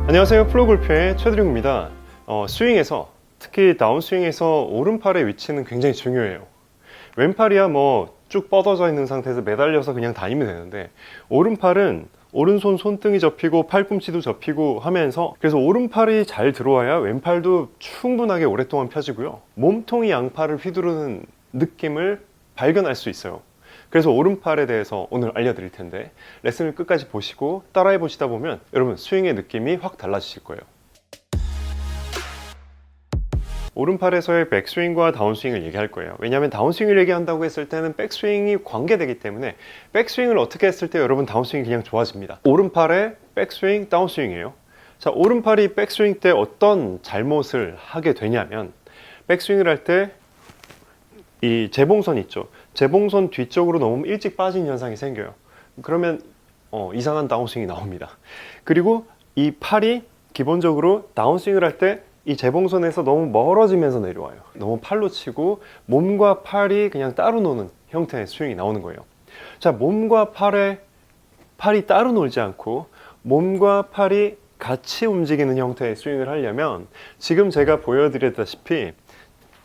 안녕하세요. 플로골프의 최드룡입니다. 스윙에서, 특히 다운스윙에서 오른팔의 위치는 굉장히 중요해요. 왼팔이야 뭐 쭉 뻗어져 있는 상태에서 매달려서 그냥 다니면 되는데, 오른팔은 오른손 손등이 접히고 팔꿈치도 접히고 하면서, 그래서 오른팔이 잘 들어와야 왼팔도 충분하게 오랫동안 펴지고요, 몸통이 양팔을 휘두르는 느낌을 발견할 수 있어요. 그래서 오른팔에 대해서 오늘 알려드릴 텐데, 레슨을 끝까지 보시고 따라해 보시다 보면 여러분 스윙의 느낌이 확 달라지실 거예요. 오른팔에서의 백스윙과 다운스윙을 얘기할 거예요. 왜냐하면 다운스윙을 얘기한다고 했을 때는 백스윙이 관계되기 때문에, 백스윙을 어떻게 했을 때 여러분 다운스윙이 그냥 좋아집니다. 오른팔의 백스윙, 다운스윙이에요. 자, 오른팔이 백스윙 때 어떤 잘못을 하게 되냐면, 백스윙을 할 때 이 재봉선 있죠. 재봉선 뒤쪽으로 너무 일찍 빠진 현상이 생겨요. 그러면 이상한 다운스윙이 나옵니다. 그리고 이 팔이 기본적으로 다운스윙을 할 때 이 재봉선에서 너무 멀어지면서 내려와요. 너무 팔로 치고 몸과 팔이 그냥 따로 노는 형태의 스윙이 나오는 거예요. 자, 몸과 팔이 따로 놀지 않고 몸과 팔이 같이 움직이는 형태의 스윙을 하려면, 지금 제가 보여드렸다시피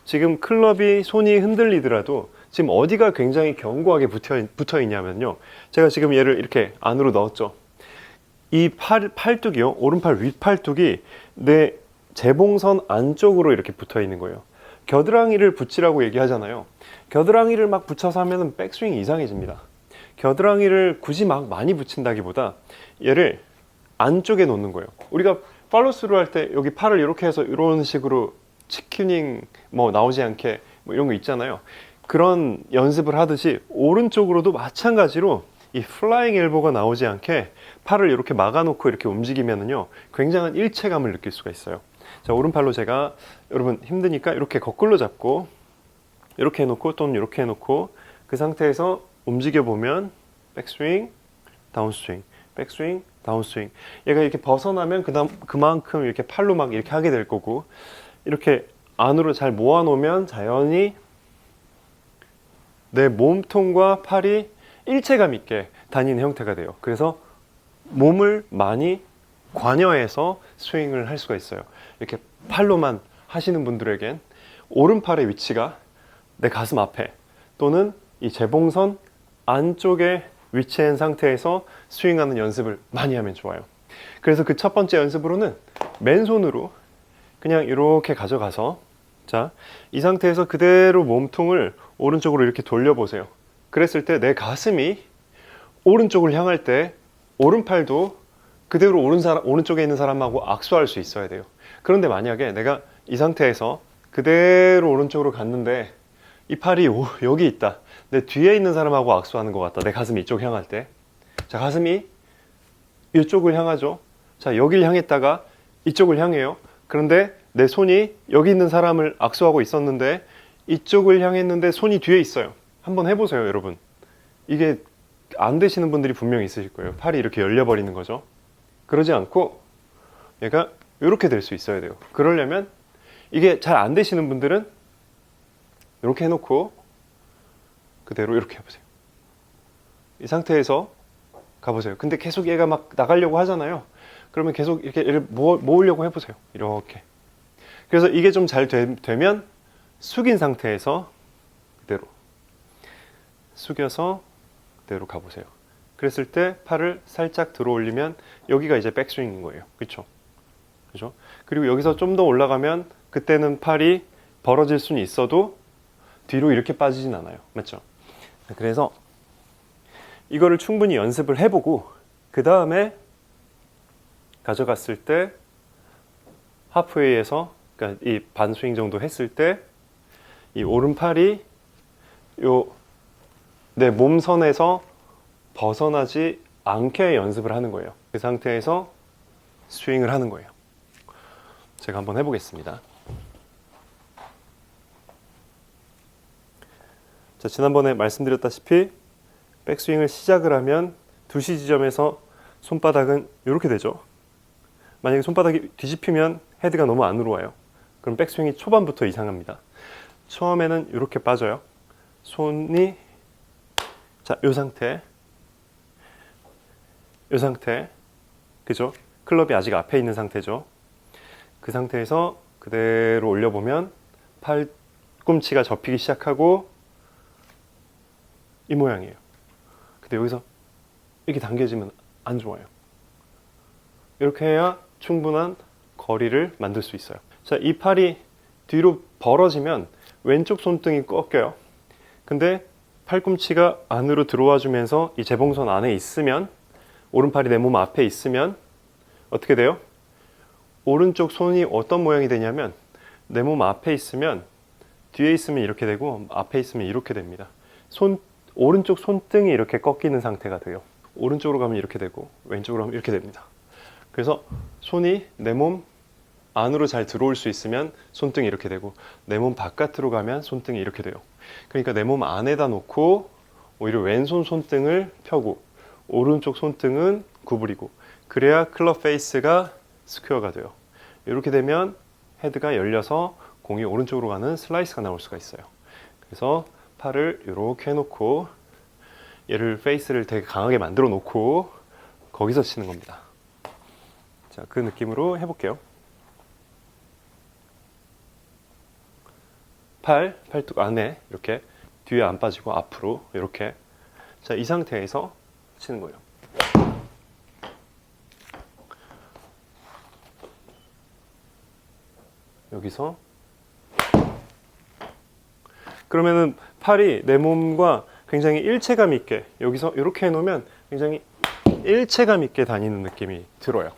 지금 클럽이 손이 흔들리더라도 지금 어디가 굉장히 견고하게 붙어 있냐면요, 제가 지금 얘를 이렇게 안으로 넣었죠. 이 팔뚝이요, 오른팔 윗팔뚝이 내 재봉선 안쪽으로 이렇게 붙어 있는 거예요. 겨드랑이를 붙이라고 얘기하잖아요. 겨드랑이를 막 붙여서 하면 백스윙이 이상해집니다. 겨드랑이를 굳이 막 많이 붙인다기보다 얘를 안쪽에 놓는 거예요. 우리가 팔로스루 할 때 여기 팔을 이렇게 해서 이런 식으로 치큐닝 뭐 나오지 않게 뭐 이런 거 있잖아요. 그런 연습을 하듯이 오른쪽으로도 마찬가지로 이 플라잉 엘보가 나오지 않게 팔을 이렇게 막아놓고 이렇게 움직이면은요, 굉장한 일체감을 느낄 수가 있어요. 자, 오른팔로 제가, 여러분 힘드니까 이렇게 거꾸로 잡고 이렇게 해놓고 또는 이렇게 해놓고 그 상태에서 움직여 보면 백스윙, 다운스윙, 백스윙, 다운스윙. 얘가 이렇게 벗어나면 그만큼 이렇게 팔로 막 이렇게 하게 될 거고, 이렇게 안으로 잘 모아놓으면 자연히 내 몸통과 팔이 일체감 있게 다니는 형태가 돼요. 그래서 몸을 많이 관여해서 스윙을 할 수가 있어요. 이렇게 팔로만 하시는 분들에겐 오른팔의 위치가 내 가슴 앞에 또는 이 재봉선 안쪽에 위치한 상태에서 스윙하는 연습을 많이 하면 좋아요. 그래서 그 첫 번째 연습으로는 맨손으로 그냥 이렇게 가져가서, 자, 이 상태에서 그대로 몸통을 오른쪽으로 이렇게 돌려보세요. 그랬을 때 내 가슴이 오른쪽을 향할 때 오른팔도 그대로 오른쪽에 있는 사람하고 악수할 수 있어야 돼요. 그런데 만약에 내가 이 상태에서 그대로 오른쪽으로 갔는데 이 팔이 여기 있다, 내 뒤에 있는 사람하고 악수하는 것 같다, 내 가슴이 이쪽 향할 때, 자, 가슴이 이쪽을 향하죠. 자, 여길 향했다가 이쪽을 향해요. 그런데 내 손이 여기 있는 사람을 악수하고 있었는데 이쪽을 향했는데 손이 뒤에 있어요. 한번 해보세요, 여러분. 이게 안 되시는 분들이 분명히 있으실 거예요. 팔이 이렇게 열려버리는 거죠. 그러지 않고 얘가 이렇게 될 수 있어야 돼요. 그러려면, 이게 잘 안 되시는 분들은 이렇게 해놓고 그대로 이렇게 해보세요. 이 상태에서 가보세요. 근데 계속 얘가 막 나가려고 하잖아요. 그러면 계속 이렇게 얘를 모으려고 해보세요. 이렇게. 그래서 이게 좀 잘 되면 숙인 상태에서 그대로 숙여서 그대로 가보세요. 그랬을 때 팔을 살짝 들어 올리면 여기가 이제 백스윙인 거예요. 그렇죠? 그죠? 그리고 여기서 좀 더 올라가면 그때는 팔이 벌어질 수는 있어도 뒤로 이렇게 빠지진 않아요. 맞죠? 그래서 이거를 충분히 연습을 해보고 그 다음에 가져갔을 때 하프웨이에서, 그러니까 이 반스윙 정도 했을 때 이 오른팔이 내 몸선에서 벗어나지 않게 연습을 하는 거예요. 그 상태에서 스윙을 하는 거예요. 제가 한번 해보겠습니다. 자, 지난번에 말씀드렸다시피 백스윙을 시작을 하면 2시 지점에서 손바닥은 이렇게 되죠. 만약에 손바닥이 뒤집히면 헤드가 너무 안으로 와요. 그럼 백스윙이 초반부터 이상합니다. 처음에는 이렇게 빠져요. 손이, 자, 이 상태, 그죠? 클럽이 아직 앞에 있는 상태죠. 그 상태에서 그대로 올려보면 팔꿈치가 접히기 시작하고 이 모양이에요. 근데 여기서 이렇게 당겨지면 안 좋아요. 이렇게 해야 충분한 거리를 만들 수 있어요. 자, 이 팔이 뒤로 벌어지면 왼쪽 손등이 꺾여요. 근데 팔꿈치가 안으로 들어와 주면서 이 재봉선 안에 있으면, 오른팔이 내 몸 앞에 있으면 어떻게 돼요? 오른쪽 손이 어떤 모양이 되냐면, 내 몸 앞에 있으면 뒤에 있으면 이렇게 되고 앞에 있으면 이렇게 됩니다. 오른쪽 손등이 이렇게 꺾이는 상태가 돼요. 오른쪽으로 가면 이렇게 되고 왼쪽으로 가면 이렇게 됩니다. 그래서 손이 내 몸 안으로 잘 들어올 수 있으면 손등이 이렇게 되고, 내 몸 바깥으로 가면 손등이 이렇게 돼요. 그러니까 내 몸 안에다 놓고 오히려 왼손 손등을 펴고 오른쪽 손등은 구부리고, 그래야 클럽 페이스가 스퀘어가 돼요. 이렇게 되면 헤드가 열려서 공이 오른쪽으로 가는 슬라이스가 나올 수가 있어요. 그래서 팔을 이렇게 해놓고 얘를 페이스를 되게 강하게 만들어 놓고 거기서 치는 겁니다. 자, 그 느낌으로 해볼게요. 팔뚝 안에 이렇게 뒤에 안 빠지고 앞으로 이렇게. 자, 이 상태에서 치는 거예요. 여기서 그러면은 팔이 내 몸과 굉장히 일체감 있게 여기서 이렇게 해놓으면 굉장히 일체감 있게 다니는 느낌이 들어요.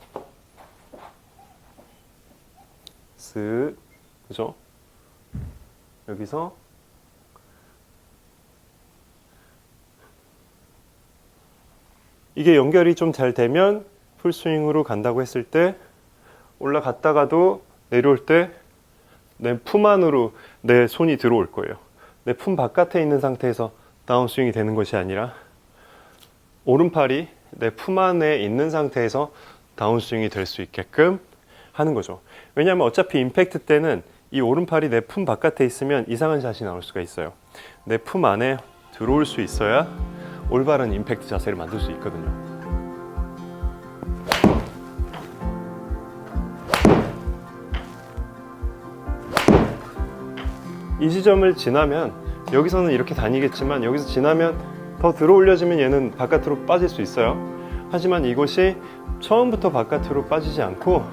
쓱, 그죠? 여기서 이게 연결이 좀 잘 되면 풀스윙으로 간다고 했을 때 올라갔다가도 내려올 때 내 품 안으로 내 손이 들어올 거예요. 내 품 바깥에 있는 상태에서 다운스윙이 되는 것이 아니라 오른팔이 내 품 안에 있는 상태에서 다운스윙이 될 수 있게끔 하는 거죠. 왜냐하면 어차피 임팩트 때는 이 오른팔이 내 품 바깥에 있으면 이상한 샷이 나올 수가 있어요. 내 품 안에 들어올 수 있어야 올바른 임팩트 자세를 만들 수 있거든요. 이 지점을 지나면 여기서는 이렇게 다니겠지만 여기서 지나면 더 들어 올려지면 얘는 바깥으로 빠질 수 있어요. 하지만 이것이 처음부터 바깥으로 빠지지 않고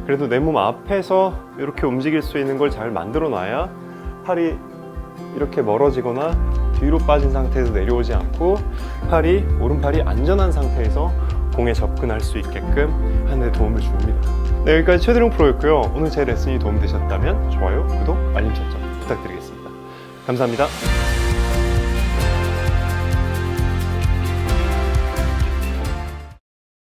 그래도 내 몸 앞에서 이렇게 움직일 수 있는 걸 잘 만들어 놔야 팔이 이렇게 멀어지거나 뒤로 빠진 상태에서 내려오지 않고 오른팔이 안전한 상태에서 공에 접근할 수 있게끔 하는 데 도움을 줍니다. 네, 여기까지 최대룡 프로였고요. 오늘 제 레슨이 도움되셨다면 좋아요, 구독, 알림 설정 부탁드리겠습니다. 감사합니다.